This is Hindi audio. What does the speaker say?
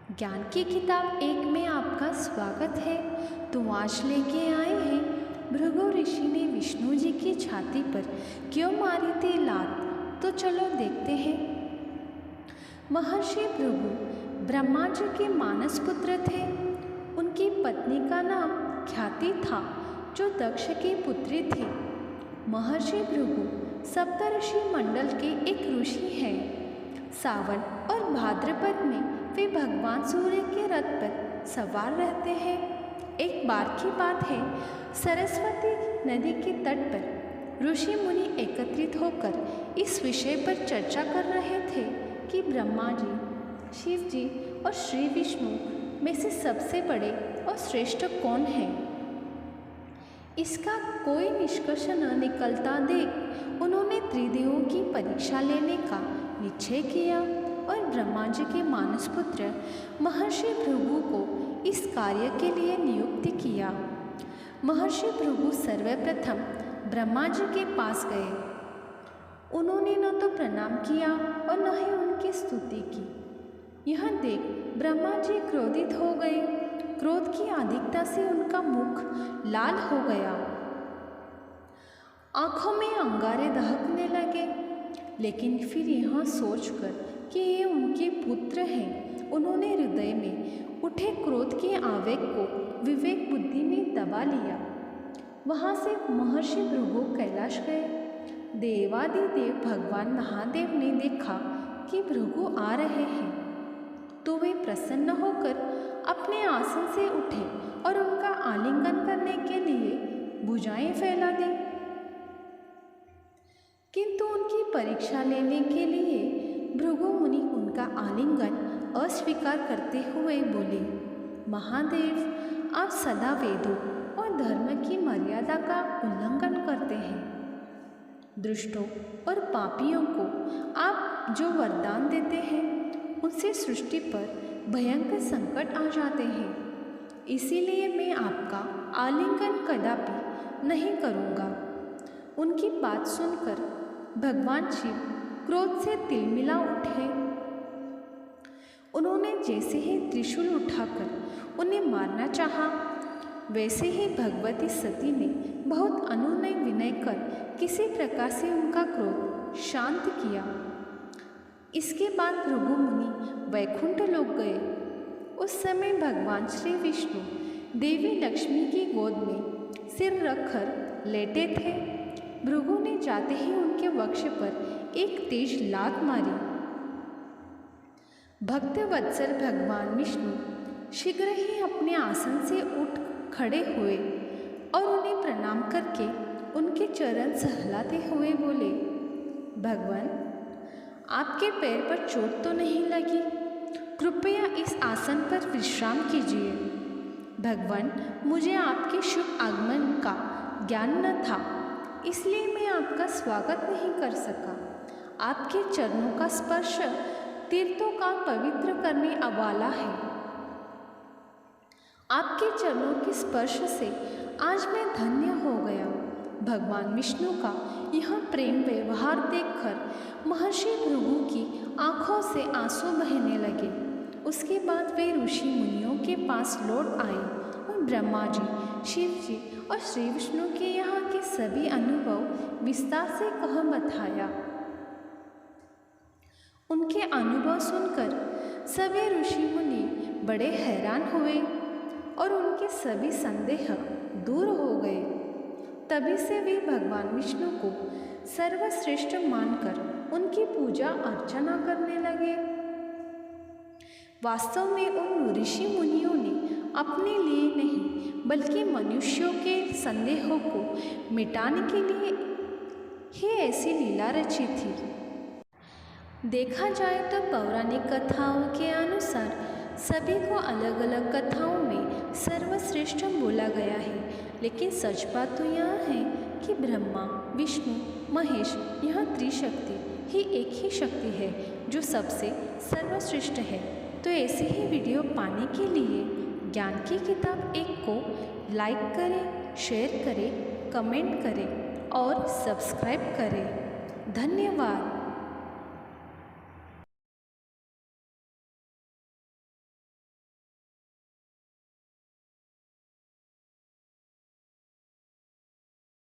ज्ञान की किताब एक में आपका स्वागत है। तो आज लेके आए हैं भृगु ऋषि ने विष्णु जी की छाती पर क्यों मारी थी लात। तो चलो देखते हैं। महर्षि भृगु ब्रह्मा जी के मानस पुत्र थे। उनकी पत्नी का नाम ख्याति था, जो दक्ष की पुत्री थी। महर्षि भृगु सप्तऋषि मंडल के एक ऋषि हैं। सावन और भाद्रपद में वे भगवान सूर्य के रथ पर सवार रहते हैं। एक बार की बात है, सरस्वती नदी के तट पर ऋषि मुनि एकत्रित होकर इस विषय पर चर्चा कर रहे थे कि ब्रह्मा जी, शिव जी और श्री विष्णु में से सबसे बड़े और श्रेष्ठ कौन है। इसका कोई निष्कर्ष न निकलता देख उन्होंने त्रिदेवों की परीक्षा लेने का निश्चय किया और ब्रह्मा जी के मानस पुत्र महर्षि भृगु को इस कार्य के लिए नियुक्त किया। महर्षि भृगु सर्वप्रथम ब्रह्मा जी के पास गए। उन्होंने न तो प्रणाम किया और न ही उनकी स्तुति की। यह देख ब्रह्मा जी क्रोधित हो गए। क्रोध की अधिकता से उनका मुख लाल हो गया, आंखों में अंगारे दहकने लगे। लेकिन फिर यह सोचकर कि ये उनके पुत्र हैं, उन्होंने हृदय में उठे क्रोध के आवेग को विवेक बुद्धि में दबा लिया। वहाँ से महर्षि भृगु कैलाश गए। देवादिदेव भगवान महादेव ने देखा कि भृगु आ रहे हैं, तो वे प्रसन्न होकर अपने आसन से उठे और उनका आलिंगन करने के लिए भुजाएं फैला दी। किंतु उनकी परीक्षा लेने के लिए भृगु मुनि उनका आलिंगन अस्वीकार करते हुए बोले, महादेव, आप सदा वेदों और धर्म की मर्यादा का उल्लंघन करते हैं। दुष्टों और पापियों को आप जो वरदान देते हैं, उनसे सृष्टि पर भयंकर संकट आ जाते हैं। इसीलिए मैं आपका आलिंगन कदापि नहीं करूँगा। उनकी बात सुनकर भगवान शिव क्रोध से तिलमिला उठे। उन्होंने जैसे ही त्रिशूल उठाकर उन्हें मारना चाहा, वैसे ही भगवती सती ने बहुत अनुनय विनय कर किसी प्रकार से उनका क्रोध शांत किया। इसके बाद भृगु मुनि वैकुंठ लोक गए। उस समय भगवान श्री विष्णु देवी लक्ष्मी की गोद में सिर रखकर लेटे थे। भृगु ने जाते ही उनके वक्ष पर एक तेज लात मारी। भक्त वत्सल भगवान विष्णु शीघ्र ही अपने आसन से उठ खड़े हुए और उन्हें प्रणाम करके उनके चरण सहलाते हुए बोले, भगवान, आपके पैर पर चोट तो नहीं लगी? कृपया इस आसन पर विश्राम कीजिए। भगवान, मुझे आपके शुभ आगमन का ज्ञान न था, इसलिए मैं आपका स्वागत नहीं कर सका। आपके चरणों का स्पर्श तीर्थों का पवित्र करने वाला है। आपके चरणों के स्पर्श से आज मैं धन्य हो गया। भगवान विष्णु का यह प्रेम व्यवहार देखकर महर्षि भृगु की आंखों से आंसू बहने लगे। उसके बाद वे ऋषि मुनियों के पास लौट आए और ब्रह्मा जी, शिव जी और श्री विष्णु के यहाँ के सभी अनुभव विस्तार से कह बताया। उनके अनुभव सुनकर सभी ऋषि मुनि बड़े हैरान हुए और उनके सभी संदेह दूर हो गए। तभी से वे भगवान विष्णु को सर्वश्रेष्ठ मानकर उनकी पूजा अर्चना करने लगे। वास्तव में उन ऋषि मुनियों ने अपने लिए नहीं बल्कि मनुष्यों के संदेहों को मिटाने के लिए ही ऐसी लीला रची थी। देखा जाए तो पौराणिक कथाओं के अनुसार सभी को अलग अलग कथाओं में सर्वश्रेष्ठ बोला गया है, लेकिन सच बात तो यह है कि ब्रह्मा, विष्णु, महेश, यह त्रिशक्ति ही एक ही शक्ति है जो सबसे सर्वश्रेष्ठ है। तो ऐसे ही वीडियो पाने के लिए ज्ञान की किताब एक को लाइक करें, शेयर करें, कमेंट करें और सब्सक्राइब करें। धन्यवाद।